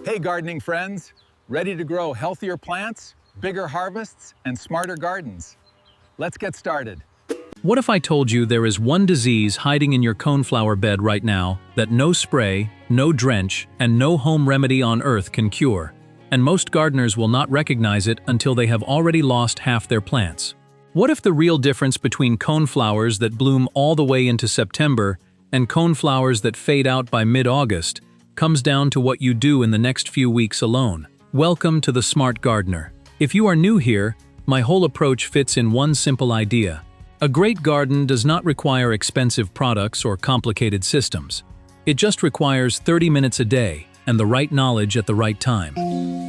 Hey gardening friends, ready to grow healthier plants, bigger harvests, and smarter gardens? Let's get started. What if I told you there is one disease hiding in your coneflower bed right now that no spray, no drench, and no home remedy on earth can cure? And most gardeners will not recognize it until they have already lost half their plants. What if the real difference between coneflowers that bloom all the way into September and coneflowers that fade out by mid-August comes down to what you do in the next few weeks alone? Welcome to the Smart Gardener. If you are new here, my whole approach fits in one simple idea. A great garden does not require expensive products or complicated systems. It just requires 30 minutes a day and the right knowledge at the right time.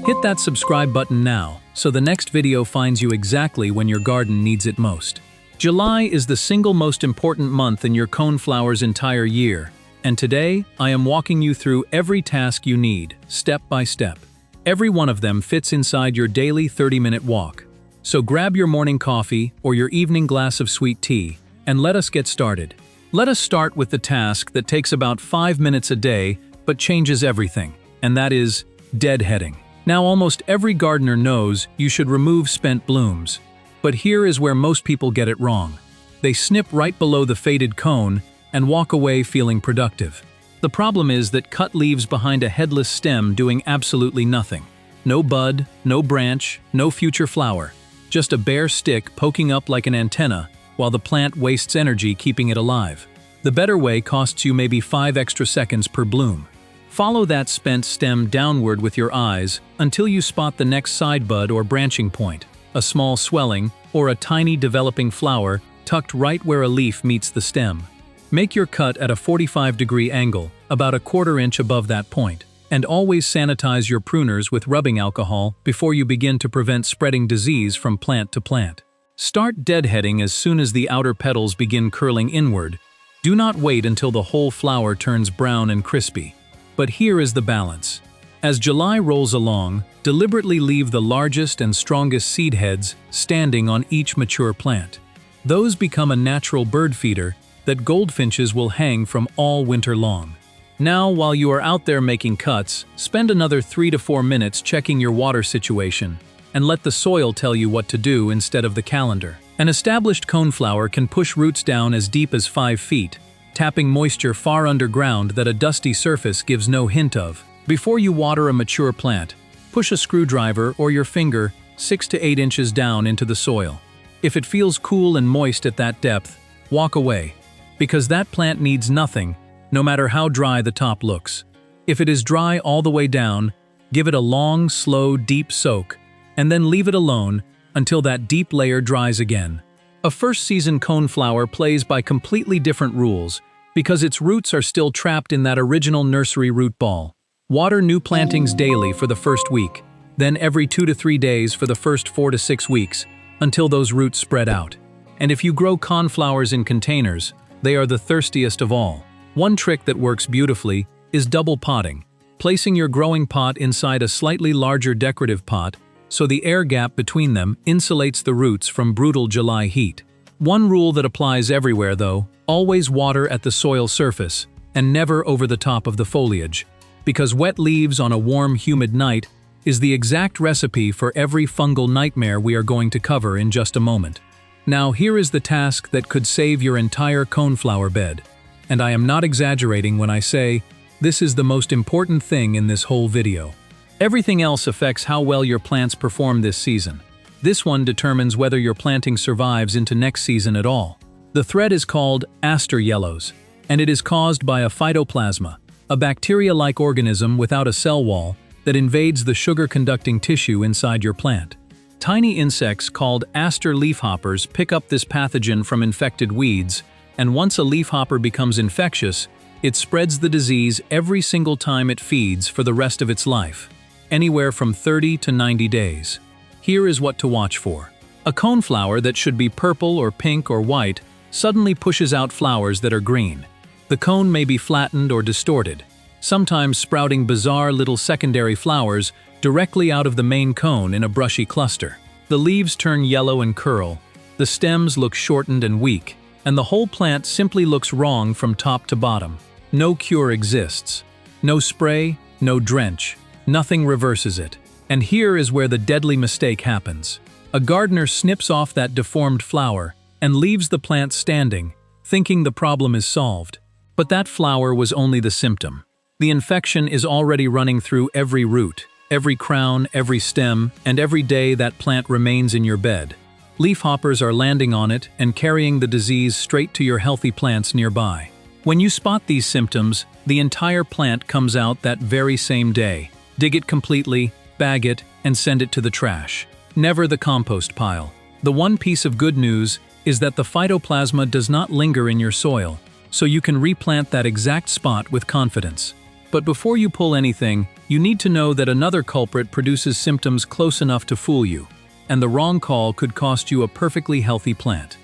Hit that subscribe button now so the next video finds you exactly when your garden needs it most. July is the single most important month in your coneflower's entire year, and today I am walking you through every task you need, step by step. Every one of them fits inside your daily 30-minute walk. So grab your morning coffee or your evening glass of sweet tea, and let us get started. Let us start with the task that takes about 5 minutes a day but changes everything, and that is deadheading. Now almost every gardener knows you should remove spent blooms, but here is where most people get it wrong. They snip right below the faded cone and walk away feeling productive. The problem is that cut leaves behind a headless stem doing absolutely nothing. No bud, no branch, no future flower. Just a bare stick poking up like an antenna while the plant wastes energy keeping it alive. The better way costs you maybe 5 extra seconds per bloom. Follow that spent stem downward with your eyes until you spot the next side bud or branching point, a small swelling, or a tiny developing flower tucked right where a leaf meets the stem. Make your cut at a 45-degree angle, about a 1/4 inch above that point. And always sanitize your pruners with rubbing alcohol before you begin to prevent spreading disease from plant to plant. Start deadheading as soon as the outer petals begin curling inward. Do not wait until the whole flower turns brown and crispy. But here is the balance. As July rolls along, deliberately leave the largest and strongest seed heads standing on each mature plant. Those become a natural bird feeder that goldfinches will hang from all winter long. Now, while you are out there making cuts, spend another 3 to 4 minutes checking your water situation, and let the soil tell you what to do instead of the calendar. An established coneflower can push roots down as deep as 5 feet, tapping moisture far underground that a dusty surface gives no hint of. Before you water a mature plant, push a screwdriver or your finger 6 to 8 inches down into the soil. If it feels cool and moist at that depth, walk away, because that plant needs nothing, no matter how dry the top looks. If it is dry all the way down, give it a long, slow, deep soak, and then leave it alone until that deep layer dries again. A first-season coneflower plays by completely different rules because its roots are still trapped in that original nursery root ball. Water new plantings daily for the first week, then every 2 to 3 days for the first 4 to 6 weeks, until those roots spread out. And if you grow coneflowers in containers, they are the thirstiest of all. One trick that works beautifully is double potting, placing your growing pot inside a slightly larger decorative pot so the air gap between them insulates the roots from brutal July heat. One rule that applies everywhere though, always water at the soil surface and never over the top of the foliage, because wet leaves on a warm, humid night is the exact recipe for every fungal nightmare we are going to cover in just a moment. Now here is the task that could save your entire coneflower bed. And I am not exaggerating when I say, this is the most important thing in this whole video. Everything else affects how well your plants perform this season. This one determines whether your planting survives into next season at all. The thread is called aster yellows, and it is caused by a phytoplasma, a bacteria-like organism without a cell wall that invades the sugar-conducting tissue inside your plant. Tiny insects called aster leafhoppers pick up this pathogen from infected weeds, and once a leafhopper becomes infectious, it spreads the disease every single time it feeds for the rest of its life, anywhere from 30 to 90 days. Here is what to watch for. A coneflower that should be purple or pink or white suddenly pushes out flowers that are green. The cone may be flattened or distorted, sometimes sprouting bizarre little secondary flowers directly out of the main cone in a brushy cluster. The leaves turn yellow and curl, the stems look shortened and weak, and the whole plant simply looks wrong from top to bottom. No cure exists. No spray, no drench, Nothing reverses it. And here is where the deadly mistake happens. A gardener snips off that deformed flower and leaves the plant standing, thinking the problem is solved. But that flower was only the symptom. The infection is already running through every root, every crown, every stem, and every day that plant remains in your bed. Leafhoppers are landing on it and carrying the disease straight to your healthy plants nearby. When you spot these symptoms, the entire plant comes out that very same day. Dig it completely, bag it, and send it to the trash. Never the compost pile. The one piece of good news is that the phytoplasma does not linger in your soil, so you can replant that exact spot with confidence. But before you pull anything, you need to know that another culprit produces symptoms close enough to fool you, and the wrong call could cost you a perfectly healthy plant.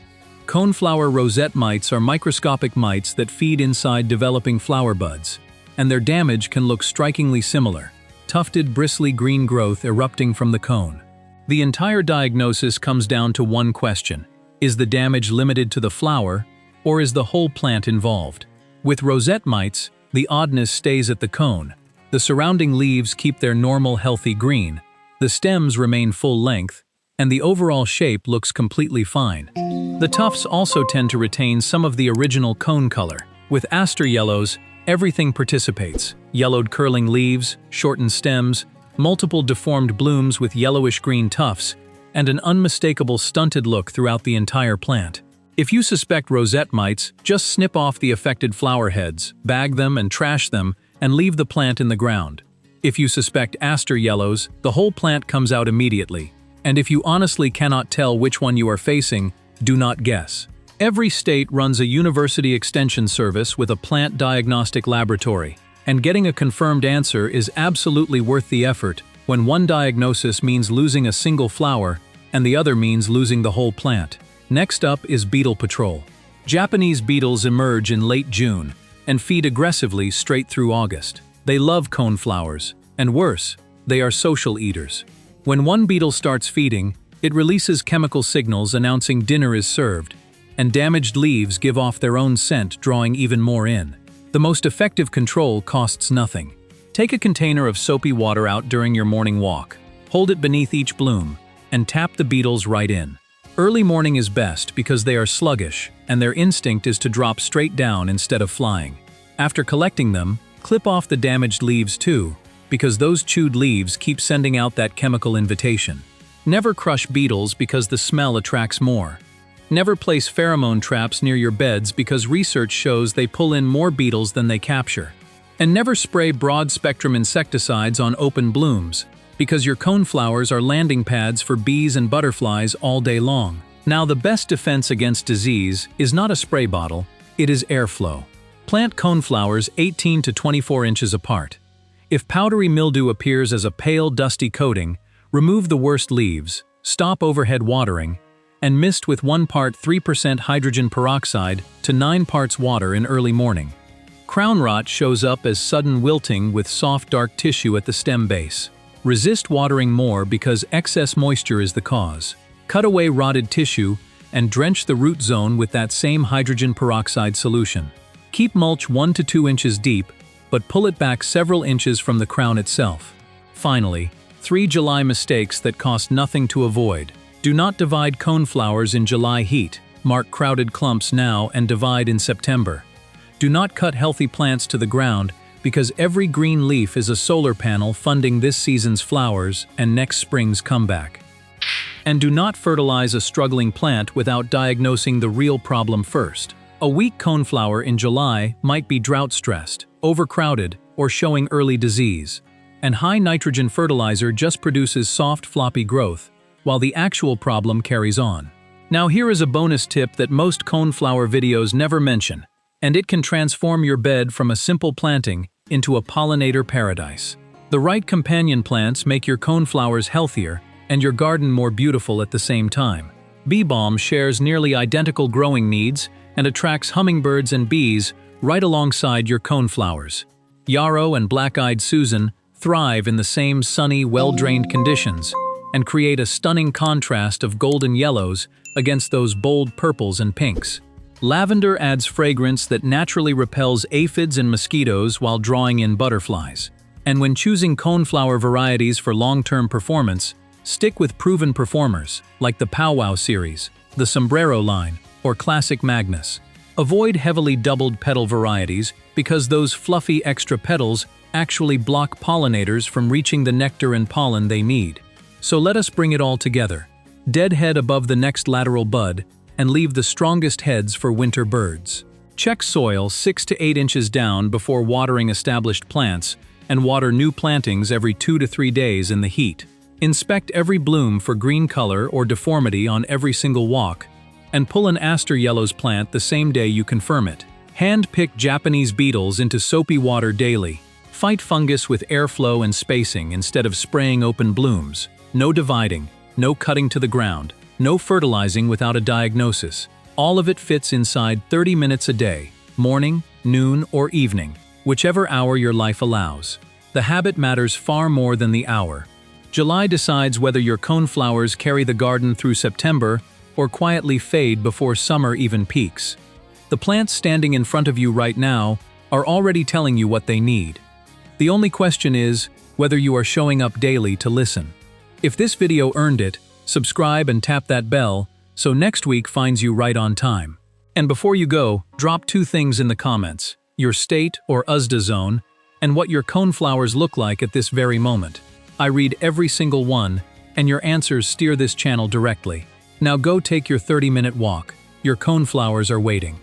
Coneflower rosette mites are microscopic mites that feed inside developing flower buds, and their damage can look strikingly similar. Tufted, bristly green growth erupting from the cone. The entire diagnosis comes down to one question: is the damage limited to the flower, or is the whole plant involved? With rosette mites, the oddness stays at the cone. The surrounding leaves keep their normal healthy green, the stems remain full length, and the overall shape looks completely fine. The tufts also tend to retain some of the original cone color. With aster yellows, everything participates: yellowed curling leaves, shortened stems, multiple deformed blooms with yellowish-green tufts, and an unmistakable stunted look throughout the entire plant. If you suspect rosette mites, just snip off the affected flower heads, bag them and trash them, and leave the plant in the ground. If you suspect aster yellows, the whole plant comes out immediately. And if you honestly cannot tell which one you are facing, do not guess. Every state runs a university extension service with a plant diagnostic laboratory, and getting a confirmed answer is absolutely worth the effort when one diagnosis means losing a single flower and the other means losing the whole plant. Next up is beetle patrol. Japanese beetles emerge in late June and feed aggressively straight through August. They love coneflowers, and worse, they are social eaters. When one beetle starts feeding, it releases chemical signals announcing dinner is served, and damaged leaves give off their own scent, drawing even more in. The most effective control costs nothing. Take a container of soapy water out during your morning walk, hold it beneath each bloom, and tap the beetles right in. Early morning is best because they are sluggish, and their instinct is to drop straight down instead of flying. After collecting them, clip off the damaged leaves too, because those chewed leaves keep sending out that chemical invitation. Never crush beetles because the smell attracts more. Never place pheromone traps near your beds because research shows they pull in more beetles than they capture. And never spray broad-spectrum insecticides on open blooms, because your coneflowers are landing pads for bees and butterflies all day long. Now, the best defense against disease is not a spray bottle, it is airflow. Plant coneflowers 18 to 24 inches apart. If powdery mildew appears as a pale, dusty coating, remove the worst leaves, stop overhead watering, and mist with 1 part 3% hydrogen peroxide to 9 parts water in early morning. Crown rot shows up as sudden wilting with soft dark tissue at the stem base. Resist watering more because excess moisture is the cause. Cut away rotted tissue and drench the root zone with that same hydrogen peroxide solution. Keep mulch 1 to 2 inches deep, but pull it back several inches from the crown itself. Finally, 3 July mistakes that cost nothing to avoid. Do not divide coneflowers in July heat. Mark crowded clumps now and divide in September. Do not cut healthy plants to the ground because every green leaf is a solar panel funding this season's flowers and next spring's comeback. And do not fertilize a struggling plant without diagnosing the real problem first. A weak coneflower in July might be drought-stressed, overcrowded, or showing early disease. And high nitrogen fertilizer just produces soft, floppy growth, while the actual problem carries on. Now here is a bonus tip that most coneflower videos never mention, and it can transform your bed from a simple planting into a pollinator paradise. The right companion plants make your coneflowers healthier and your garden more beautiful at the same time. Bee balm shares nearly identical growing needs and attracts hummingbirds and bees right alongside your coneflowers. Yarrow and black-eyed Susan thrive in the same sunny, well-drained conditions and create a stunning contrast of golden yellows against those bold purples and pinks. Lavender adds fragrance that naturally repels aphids and mosquitoes while drawing in butterflies. And when choosing coneflower varieties for long-term performance, stick with proven performers, like the Powwow series, the Sombrero line, or Classic Magnus. Avoid heavily doubled petal varieties because those fluffy extra petals actually block pollinators from reaching the nectar and pollen they need. So let us bring it all together. Deadhead above the next lateral bud, and leave the strongest heads for winter birds. Check soil 6 to 8 inches down before watering established plants, and water new plantings every 2 to 3 days in the heat. Inspect every bloom for green color or deformity on every single walk, and pull an aster yellows plant the same day you confirm it. Hand-pick Japanese beetles into soapy water daily. Fight fungus with airflow and spacing instead of spraying open blooms. No dividing, no cutting to the ground, no fertilizing without a diagnosis. All of it fits inside 30 minutes a day, morning, noon, or evening, whichever hour your life allows. The habit matters far more than the hour. July decides whether your coneflowers carry the garden through September or quietly fade before summer even peaks. The plants standing in front of you right now are already telling you what they need. The only question is whether you are showing up daily to listen. If this video earned it, subscribe and tap that bell so next week finds you right on time. And before you go, drop 2 things in the comments: your state or USDA zone, and what your coneflowers look like at this very moment. I read every single one, and your answers steer this channel directly. Now go take your 30-minute walk. Your coneflowers are waiting.